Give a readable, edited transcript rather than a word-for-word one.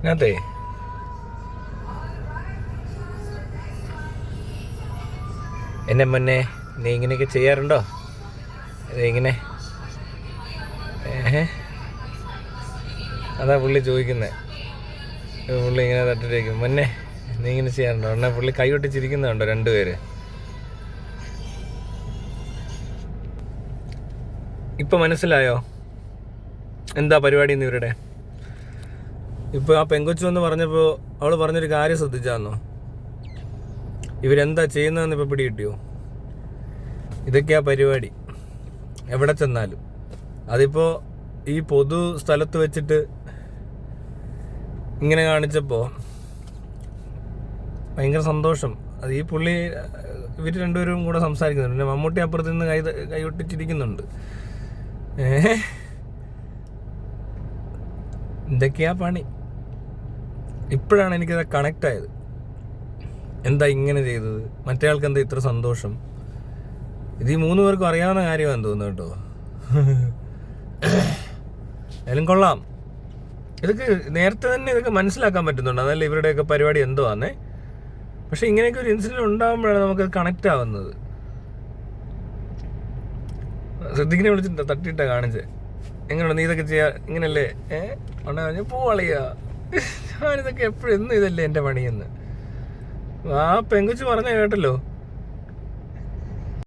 അതെ, എന്നെ മുന്നേ നീ ഇങ്ങനെയൊക്കെ ചെയ്യാറുണ്ടോ? ഇങ്ങനെ അതാ പുള്ളി ചോദിക്കുന്നത്. പുള്ളി ഇങ്ങനെ തട്ടിട്ടേക്കും, മുന്നേ നീ ഇങ്ങനെ ചെയ്യാറുണ്ടോ? എന്നാൽ പുള്ളി കൈ ഒട്ടിച്ചിരിക്കുന്നുണ്ടോ രണ്ടുപേര്? ഇപ്പം മനസ്സിലായോ എന്താ പരിപാടി എന്ന് ഇവരുടെ? ഇപ്പോൾ ആ പെങ്കൊച്ചു എന്ന് പറഞ്ഞപ്പോൾ അവൾ പറഞ്ഞൊരു കാര്യം ശ്രദ്ധിച്ചാന്നോ? ഇവരെന്താ ചെയ്യുന്നതെന്ന് ഇപ്പോൾ പിടി കിട്ടിയോ? ഇതൊക്കെയാ പരിപാടി എവിടെ ചെന്നാലും. അതിപ്പോൾ ഈ പൊതു സ്ഥലത്ത് വെച്ചിട്ട് ഇങ്ങനെ കാണിച്ചപ്പോൾ ഭയങ്കര സന്തോഷം. അത് ഈ പുള്ളി ഇവർ രണ്ടുപേരും കൂടെ സംസാരിക്കുന്നുണ്ട്. പിന്നെ മമ്മൂട്ടി അപ്പുറത്ത് നിന്ന് കൈയൊട്ടിച്ചിരിക്കുന്നുണ്ട്. എന്തൊക്കെയാ പണി? ഇപ്പോഴാണ് എനിക്കത് കണക്റ്റ് ആയത്. എന്താ ഇങ്ങനെ ചെയ്തത്? മറ്റേ ആൾക്ക് എന്താ ഇത്ര സന്തോഷം? ഇത് ഈ 3 പേർക്കും അറിയാവുന്ന കാര്യമാണെന്ന് തോന്നുന്നു കേട്ടോ. എന്നാലും കൊള്ളാം. ഇതൊക്കെ നേരത്തെ തന്നെ ഇതൊക്കെ മനസ്സിലാക്കാൻ പറ്റുന്നുണ്ട്. അതല്ല ഇവരുടെയൊക്കെ പരിപാടി എന്തോ ആന്നേ. പക്ഷെ ഇങ്ങനെയൊക്കെ ഒരു ഇൻസിഡൻറ്റ് ഉണ്ടാകുമ്പോഴാണ് നമുക്കത് കണക്റ്റ് ആവുന്നത്. ശ്രദ്ധിക്കിനെ വിളിച്ചിട്ട് തട്ടിയിട്ടാ കാണിച്ചേ. എങ്ങനെയാണ് നീ ഇതൊക്കെ ചെയ്യാ? ഇങ്ങനല്ലേ ഞാൻ പോവാളിയാ, ഞാനിതൊക്കെ എപ്പോഴും എന്നും ഇതല്ലേ എൻ്റെ പണിയെന്ന്. ആ പെങ്കുച്ച് പറഞ്ഞ കേട്ടല്ലോ.